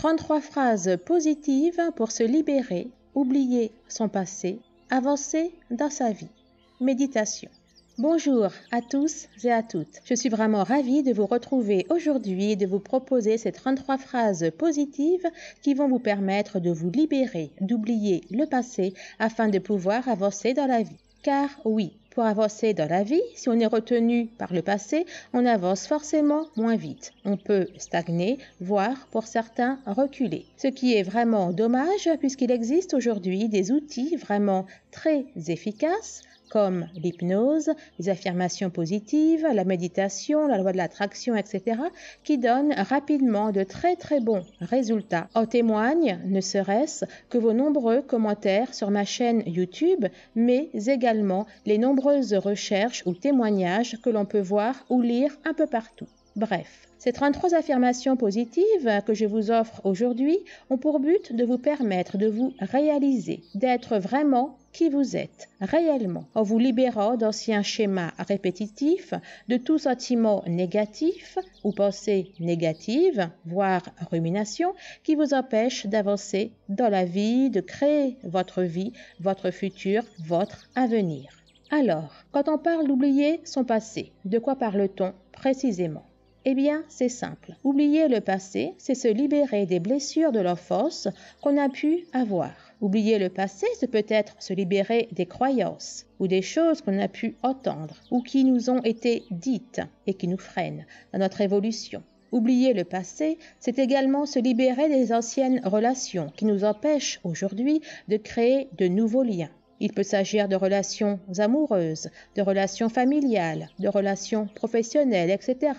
33 phrases positives pour se libérer, oublier son passé, avancer dans sa vie. Méditation. Bonjour à tous et à toutes. Je suis vraiment ravie de vous retrouver aujourd'hui et de vous proposer ces 33 phrases positives qui vont vous permettre de vous libérer, d'oublier le passé afin de pouvoir avancer dans la vie. Car oui, pour avancer dans la vie, si on est retenu par le passé, on avance forcément moins vite. On peut stagner, voire pour certains reculer. Ce qui est vraiment dommage puisqu'il existe aujourd'hui des outils vraiment très efficaces comme l'hypnose, les affirmations positives, la méditation, la loi de l'attraction, etc., qui donnent rapidement de très bons résultats. En témoignent ne serait-ce que vos nombreux commentaires sur ma chaîne YouTube, mais également les nombreuses recherches ou témoignages que l'on peut voir ou lire un peu partout. Bref, ces 33 affirmations positives que je vous offre aujourd'hui ont pour but de vous permettre de vous réaliser, d'être vraiment qui vous êtes réellement, en vous libérant d'anciens schémas répétitifs, de tout sentiment négatif ou pensée négative, voire rumination, qui vous empêche d'avancer dans la vie, de créer votre vie, votre futur, votre avenir. Alors, quand on parle d'oublier son passé, de quoi parle-t-on précisément ? Eh bien, c'est simple. Oublier le passé, c'est se libérer des blessures de l'enfance qu'on a pu avoir. Oublier le passé, c'est peut-être se libérer des croyances ou des choses qu'on a pu entendre ou qui nous ont été dites et qui nous freinent dans notre évolution. Oublier le passé, c'est également se libérer des anciennes relations qui nous empêchent aujourd'hui de créer de nouveaux liens. Il peut s'agir de relations amoureuses, de relations familiales, de relations professionnelles, etc.,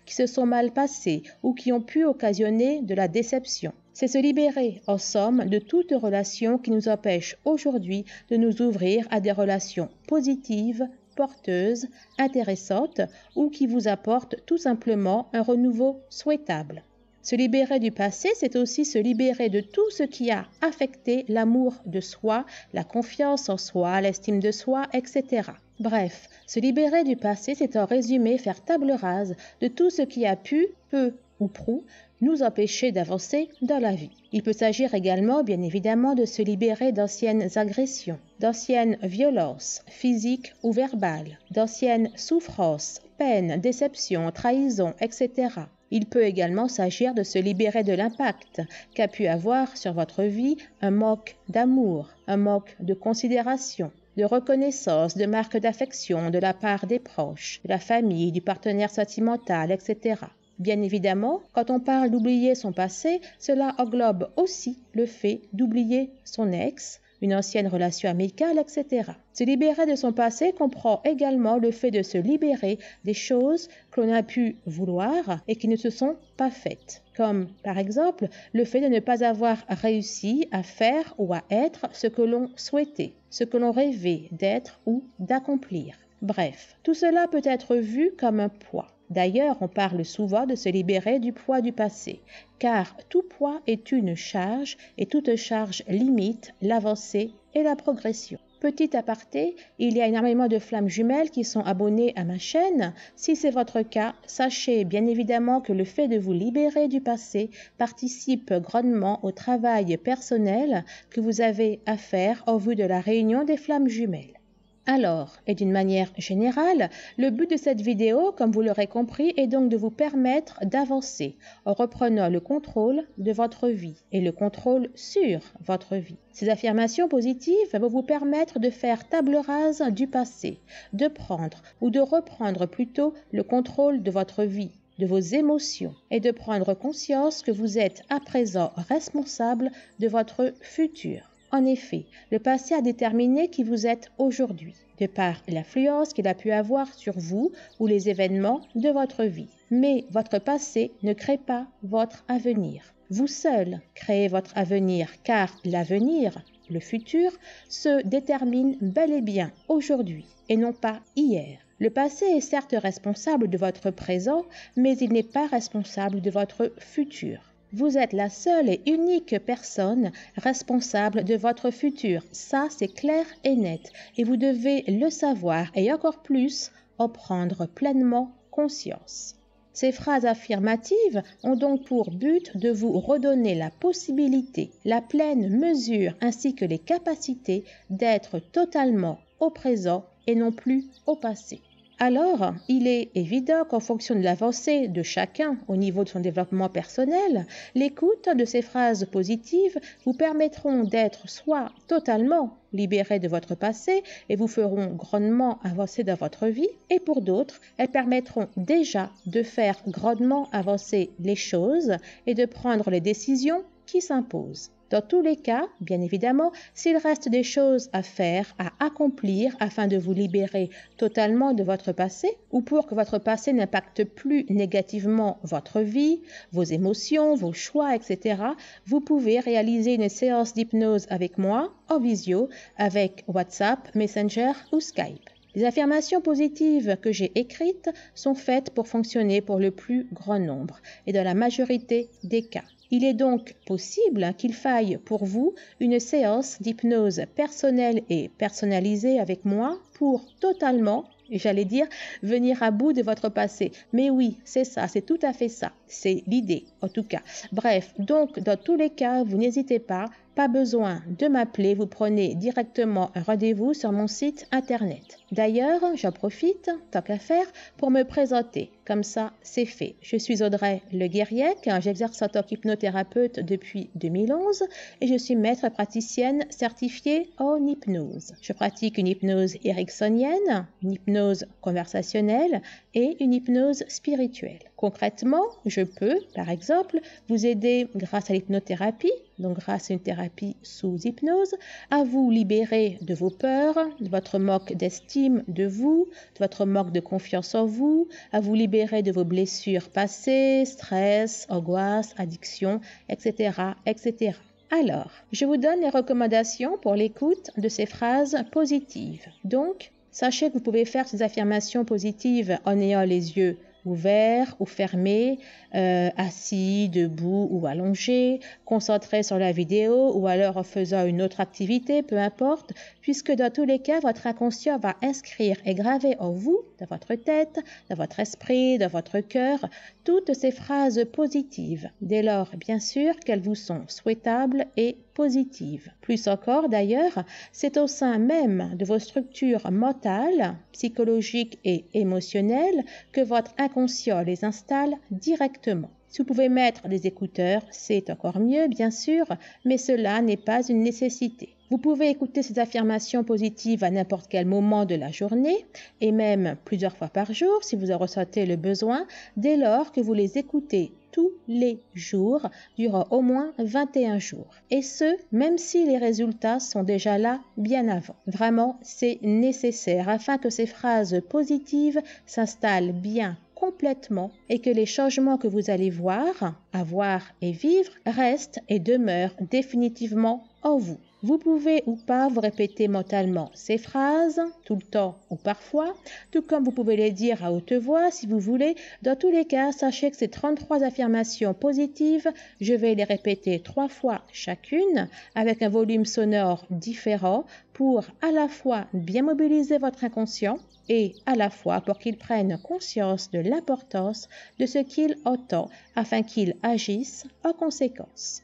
qui se sont mal passées ou qui ont pu occasionner de la déception. C'est se libérer, en somme, de toute relation qui nous empêche aujourd'hui de nous ouvrir à des relations positives, porteuses, intéressantes ou qui vous apportent tout simplement un renouveau souhaitable. Se libérer du passé, c'est aussi se libérer de tout ce qui a affecté l'amour de soi, la confiance en soi, l'estime de soi, etc. Bref, se libérer du passé, c'est en résumé faire table rase de tout ce qui a pu, peu ou prou, nous empêcher d'avancer dans la vie. Il peut s'agir également, bien évidemment, de se libérer d'anciennes agressions, d'anciennes violences physiques ou verbales, d'anciennes souffrances, peines, déceptions, trahisons, etc. Il peut également s'agir de se libérer de l'impact qu'a pu avoir sur votre vie un manque d'amour, un manque de considération, de reconnaissance, de marque d'affection de la part des proches, de la famille, du partenaire sentimental, etc. Bien évidemment, quand on parle d'oublier son passé, cela englobe aussi le fait d'oublier son ex, une ancienne relation amicale, etc. Se libérer de son passé comprend également le fait de se libérer des choses que l'on a pu vouloir et qui ne se sont pas faites, comme par exemple le fait de ne pas avoir réussi à faire ou à être ce que l'on souhaitait, ce que l'on rêvait d'être ou d'accomplir. Bref, tout cela peut être vu comme un poids. D'ailleurs, on parle souvent de se libérer du poids du passé, car tout poids est une charge et toute charge limite l'avancée et la progression. Petit aparté, il y a énormément de flammes jumelles qui sont abonnées à ma chaîne. Si c'est votre cas, sachez bien évidemment que le fait de vous libérer du passé participe grandement au travail personnel que vous avez à faire en vue de la réunion des flammes jumelles. Alors, et d'une manière générale, le but de cette vidéo, comme vous l'aurez compris, est donc de vous permettre d'avancer en reprenant le contrôle de votre vie et le contrôle sur votre vie. Ces affirmations positives vont vous permettre de faire table rase du passé, de prendre ou de reprendre plutôt le contrôle de votre vie, de vos émotions et de prendre conscience que vous êtes à présent responsable de votre futur. En effet, le passé a déterminé qui vous êtes aujourd'hui, de par l'influence qu'il a pu avoir sur vous ou les événements de votre vie. Mais votre passé ne crée pas votre avenir. Vous seul créez votre avenir, car l'avenir, le futur, se détermine bel et bien aujourd'hui et non pas hier. Le passé est certes responsable de votre présent, mais il n'est pas responsable de votre futur. Vous êtes la seule et unique personne responsable de votre futur. Ça, c'est clair et net. Et vous devez le savoir et encore plus en prendre pleinement conscience. Ces phrases affirmatives ont donc pour but de vous redonner la possibilité, la pleine mesure ainsi que les capacités d'être totalement au présent et non plus au passé. Alors, il est évident qu'en fonction de l'avancée de chacun au niveau de son développement personnel, l'écoute de ces phrases positives vous permettront d'être soit totalement libéré de votre passé et vous feront grandement avancer dans votre vie, et pour d'autres, elles permettront déjà de faire grandement avancer les choses et de prendre les décisions qui s'imposent. Dans tous les cas, bien évidemment, s'il reste des choses à faire, à accomplir afin de vous libérer totalement de votre passé ou pour que votre passé n'impacte plus négativement votre vie, vos émotions, vos choix, etc., vous pouvez réaliser une séance d'hypnose avec moi en visio avec WhatsApp, Messenger ou Skype. Les affirmations positives que j'ai écrites sont faites pour fonctionner pour le plus grand nombre et dans la majorité des cas. Il est donc possible qu'il faille pour vous une séance d'hypnose personnelle et personnalisée avec moi pour totalement, j'allais dire, venir à bout de votre passé. Mais oui, c'est ça, c'est tout à fait ça. C'est l'idée, en tout cas. Bref, donc dans tous les cas, vous n'hésitez pas besoin de m'appeler, vous prenez directement un rendez-vous sur mon site internet. D'ailleurs, j'en profite, tant qu'à faire, pour me présenter. Comme ça, c'est fait. Je suis Audrey Le Guériec, j'exerce en tant qu'hypnothérapeute depuis 2011 et je suis maître praticienne certifiée en hypnose. Je pratique une hypnose ericksonienne, une hypnose conversationnelle et une hypnose spirituelle. Concrètement, je peux, par exemple, vous aider grâce à l'hypnothérapie, donc grâce à une thérapie sous hypnose, à vous libérer de vos peurs, de votre manque d'estime de vous, de votre manque de confiance en vous, à vous libérer de vos blessures passées, stress, angoisse, addiction, etc., etc. Alors, je vous donne les recommandations pour l'écoute de ces phrases positives. Donc, sachez que vous pouvez faire ces affirmations positives en ayant les yeux ouverts ou fermés, assis, debout ou allongé, concentré sur la vidéo ou alors en faisant une autre activité, peu importe, puisque dans tous les cas, votre inconscient va inscrire et graver en vous, dans votre tête, dans votre esprit, dans votre cœur, toutes ces phrases positives, dès lors, bien sûr, qu'elles vous sont souhaitables et positives. Plus encore, d'ailleurs, c'est au sein même de vos structures mentales, psychologiques et émotionnelles que votre inconscient les installe directement. Si vous pouvez mettre des écouteurs, c'est encore mieux, bien sûr, mais cela n'est pas une nécessité. Vous pouvez écouter ces affirmations positives à n'importe quel moment de la journée et même plusieurs fois par jour si vous en ressentez le besoin, dès lors que vous les écoutez tous les jours durant au moins 21 jours. Et ce, même si les résultats sont déjà là bien avant. Vraiment, c'est nécessaire afin que ces phrases positives s'installent bien complètement et que les changements que vous allez voir, avoir et vivre restent et demeurent définitivement en vous. Vous pouvez ou pas vous répéter mentalement ces phrases, tout le temps ou parfois, tout comme vous pouvez les dire à haute voix si vous voulez. Dans tous les cas, sachez que ces 33 affirmations positives, je vais les répéter 3 fois chacune avec un volume sonore différent pour à la fois bien mobiliser votre inconscient et à la fois pour qu'il prenne conscience de l'importance de ce qu'il entend afin qu'il agisse en conséquence.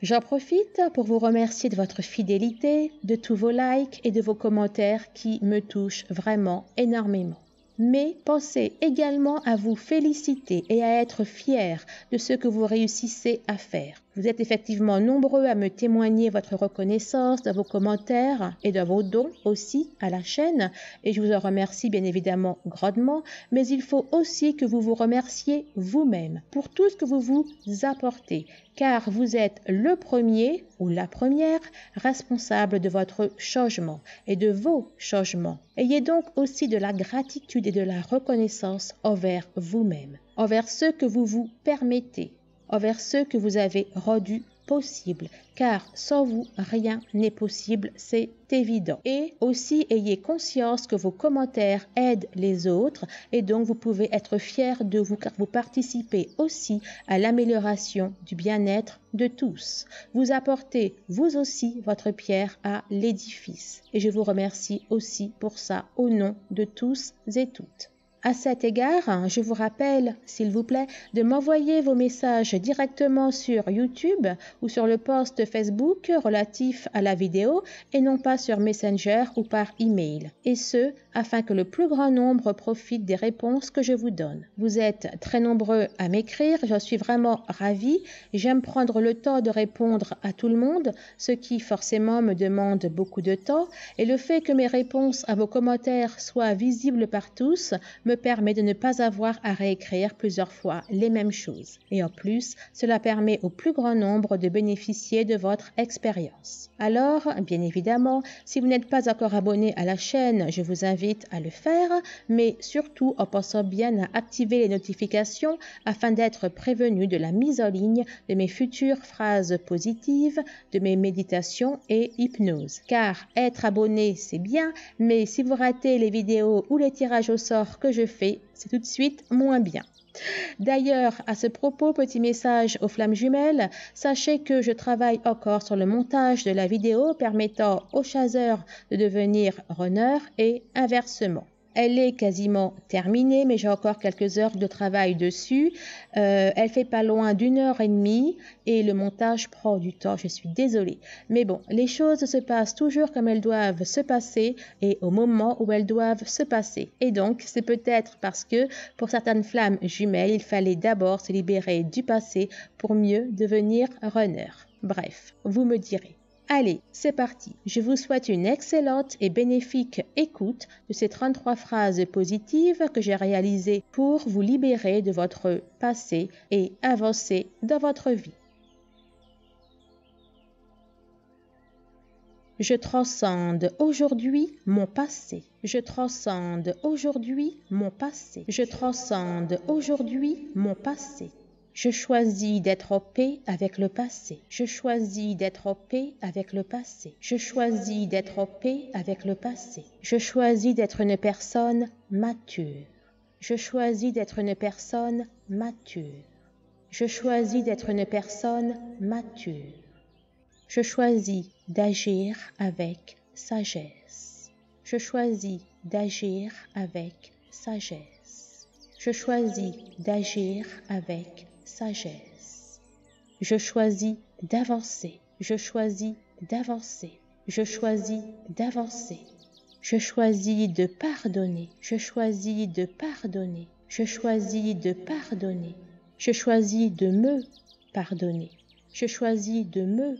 J'en profite pour vous remercier de votre fidélité, de tous vos likes et de vos commentaires qui me touchent vraiment énormément. Mais pensez également à vous féliciter et à être fiers de ce que vous réussissez à faire. Vous êtes effectivement nombreux à me témoigner votre reconnaissance dans vos commentaires et dans vos dons aussi à la chaîne et je vous en remercie bien évidemment grandement, mais il faut aussi que vous vous remerciez vous-même pour tout ce que vous vous apportez car vous êtes le premier ou la première responsable de votre changement et de vos changements. Ayez donc aussi de la gratitude et de la reconnaissance envers vous-même, envers ceux que vous vous permettez, envers ceux que vous avez rendus possibles, car sans vous, rien n'est possible, c'est évident. Et aussi, ayez conscience que vos commentaires aident les autres et donc vous pouvez être fiers de vous car vous participez aussi à l'amélioration du bien-être de tous. Vous apportez, vous aussi, votre pierre à l'édifice. Et je vous remercie aussi pour ça au nom de tous et toutes. À cet égard, je vous rappelle, s'il vous plaît, de m'envoyer vos messages directement sur YouTube ou sur le post Facebook relatif à la vidéo et non pas sur Messenger ou par email. Et ce, afin que le plus grand nombre profite des réponses que je vous donne. Vous êtes très nombreux à m'écrire, je suis vraiment ravie. J'aime prendre le temps de répondre à tout le monde, ce qui forcément me demande beaucoup de temps. Et le fait que mes réponses à vos commentaires soient visibles par tous me permet de ne pas avoir à réécrire plusieurs fois les mêmes choses. Et en plus, cela permet au plus grand nombre de bénéficier de votre expérience. Alors, bien évidemment, si vous n'êtes pas encore abonné à la chaîne, je vous invite à le faire, mais surtout en pensant bien à activer les notifications afin d'être prévenu de la mise en ligne de mes futures phrases positives, de mes méditations et hypnose. Car être abonné, c'est bien, mais si vous ratez les vidéos ou les tirages au sort que je fais, c'est tout de suite moins bien. D'ailleurs, à ce propos, petit message aux flammes jumelles, sachez que je travaille encore sur le montage de la vidéo permettant aux chaseurs de devenir runners et inversement. Elle est quasiment terminée, mais j'ai encore quelques heures de travail dessus. Elle fait pas loin d'1 h 30 et le montage prend du temps, je suis désolée. Mais bon, les choses se passent toujours comme elles doivent se passer et au moment où elles doivent se passer. Et donc, c'est peut-être parce que pour certaines flammes jumelles, il fallait d'abord se libérer du passé pour mieux devenir runner. Bref, vous me direz. Allez, c'est parti. Je vous souhaite une excellente et bénéfique écoute de ces 33 phrases positives que j'ai réalisées pour vous libérer de votre passé et avancer dans votre vie. Je transcende aujourd'hui mon passé. Je transcende aujourd'hui mon passé. Je transcende aujourd'hui mon passé. Je choisis d'être en paix avec le passé. Je choisis d'être en paix avec le passé. Je choisis d'être en paix avec le passé. Je choisis d'être une personne mature. Je choisis d'être une personne mature. Je choisis d'être une personne mature. Je choisis d'agir avec sagesse. Je choisis d'agir avec sagesse. Je choisis d'agir avec sagesse. Je choisis d'avancer. Je choisis d'avancer. Je choisis d'avancer. Je choisis de pardonner. Je choisis de pardonner. Je choisis de pardonner. Je choisis de me pardonner. Je choisis de me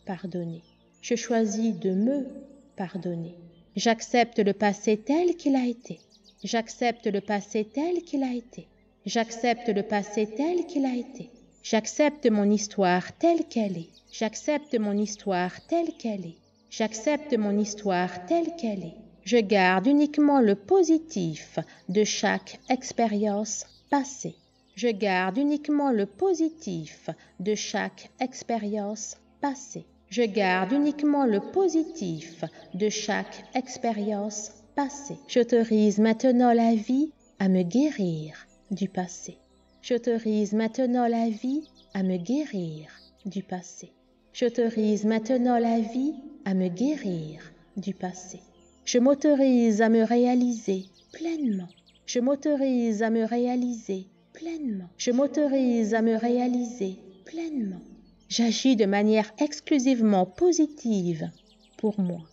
pardonner. Je choisis de me pardonner. J'accepte le passé tel qu'il a été. J'accepte le passé tel qu'il a été. J'accepte le passé tel qu'il a été. J'accepte mon histoire telle qu'elle est. J'accepte mon histoire telle qu'elle est. J'accepte mon histoire telle qu'elle est. Je garde uniquement le positif de chaque expérience passée. Je garde uniquement le positif de chaque expérience passée. Je garde uniquement le positif de chaque expérience passée. J'autorise maintenant la vie à me guérir du passé. J'autorise maintenant la vie à me guérir du passé. J'autorise maintenant la vie à me guérir du passé. Je m'autorise à me réaliser pleinement. Je m'autorise à me réaliser pleinement. Je m'autorise à me réaliser pleinement. J'agis de manière exclusivement positive pour moi.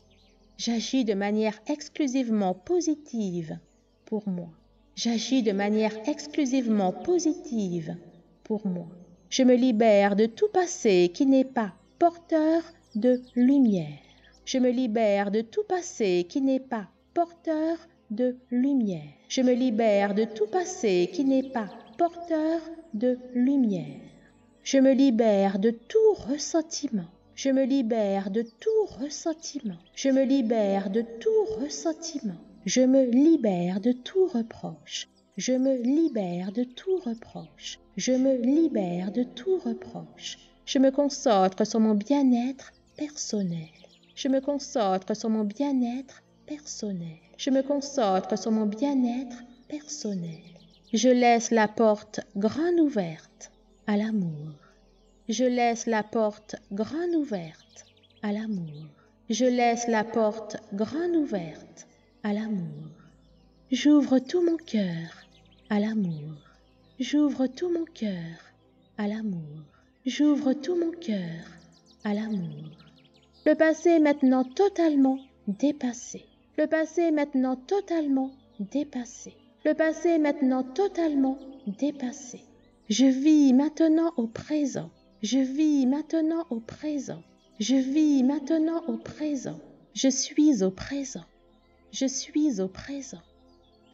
J'agis de manière exclusivement positive pour moi. J'agis de manière exclusivement positive pour moi. Je me libère de tout passé qui n'est pas porteur de lumière. Je me libère de tout passé qui n'est pas porteur de lumière. Je me libère de tout passé qui n'est pas porteur de lumière. Je me libère de tout ressentiment. Je me libère de tout ressentiment. Je me libère de tout ressentiment. Je me libère de tout reproche. Je me libère de tout reproche. Je me libère de tout reproche. Je me concentre sur mon bien-être personnel. Je me concentre sur mon bien-être personnel. Je me concentre sur mon bien-être personnel. Je laisse la porte grande ouverte à l'amour. Je laisse la porte grande ouverte à l'amour. Je laisse la porte grande ouverte à l'amour. J'ouvre tout mon cœur à l'amour. J'ouvre tout mon cœur à l'amour. J'ouvre tout mon cœur à l'amour. Le passé est maintenant totalement dépassé. Le passé est maintenant totalement dépassé. Le passé est maintenant totalement dépassé. Je vis maintenant au présent. Je vis maintenant au présent. Je vis maintenant au présent. Je suis au présent. Je suis au présent.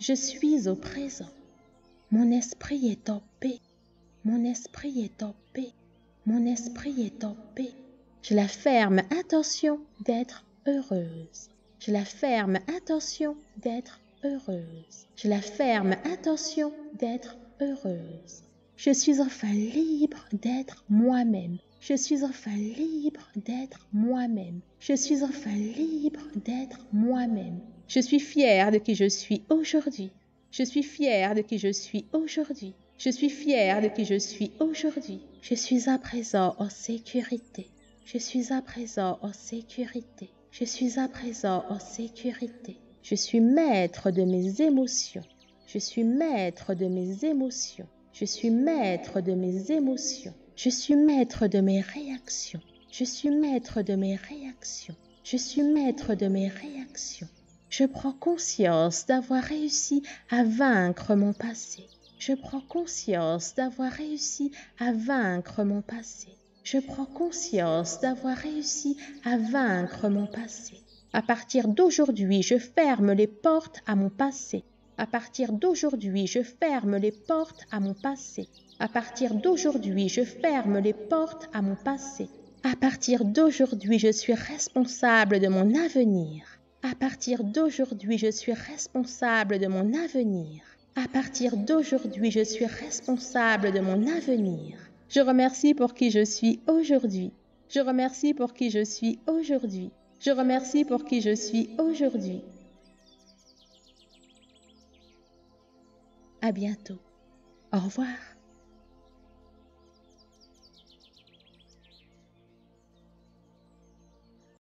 Je suis au présent. Mon esprit est en paix. Mon esprit est en paix. Mon esprit est en paix. J'ai la ferme intention d'être heureuse. J'ai la ferme intention d'être heureuse. J'ai la ferme intention d'être heureuse. Je suis enfin libre d'être moi-même. Je suis enfin libre d'être moi-même. Je suis enfin libre d'être moi-même. Je suis fière de qui je suis aujourd'hui. Je suis fière de qui je suis aujourd'hui. Je suis fière de qui je suis aujourd'hui. Je suis à présent en sécurité. Je suis à présent en sécurité. Je suis à présent en sécurité. Je suis maître de mes émotions. Je suis maître de mes émotions. Je suis maître de mes émotions. Je suis maître de mes réactions. Je suis maître de mes réactions. Je suis maître de mes réactions. Je prends conscience d'avoir réussi à vaincre mon passé. Je prends conscience d'avoir réussi à vaincre mon passé. Je prends conscience d'avoir réussi à vaincre mon passé. À partir d'aujourd'hui, je ferme les portes à mon passé. À partir d'aujourd'hui, je ferme les portes à mon passé. À partir d'aujourd'hui, je ferme les portes à mon passé. À partir d'aujourd'hui, je suis responsable de mon avenir. À partir d'aujourd'hui, je suis responsable de mon avenir. À partir d'aujourd'hui, je suis responsable de mon avenir. Je remercie pour qui je suis aujourd'hui. Je remercie pour qui je suis aujourd'hui. Je remercie pour qui je suis aujourd'hui. À bientôt. Au revoir.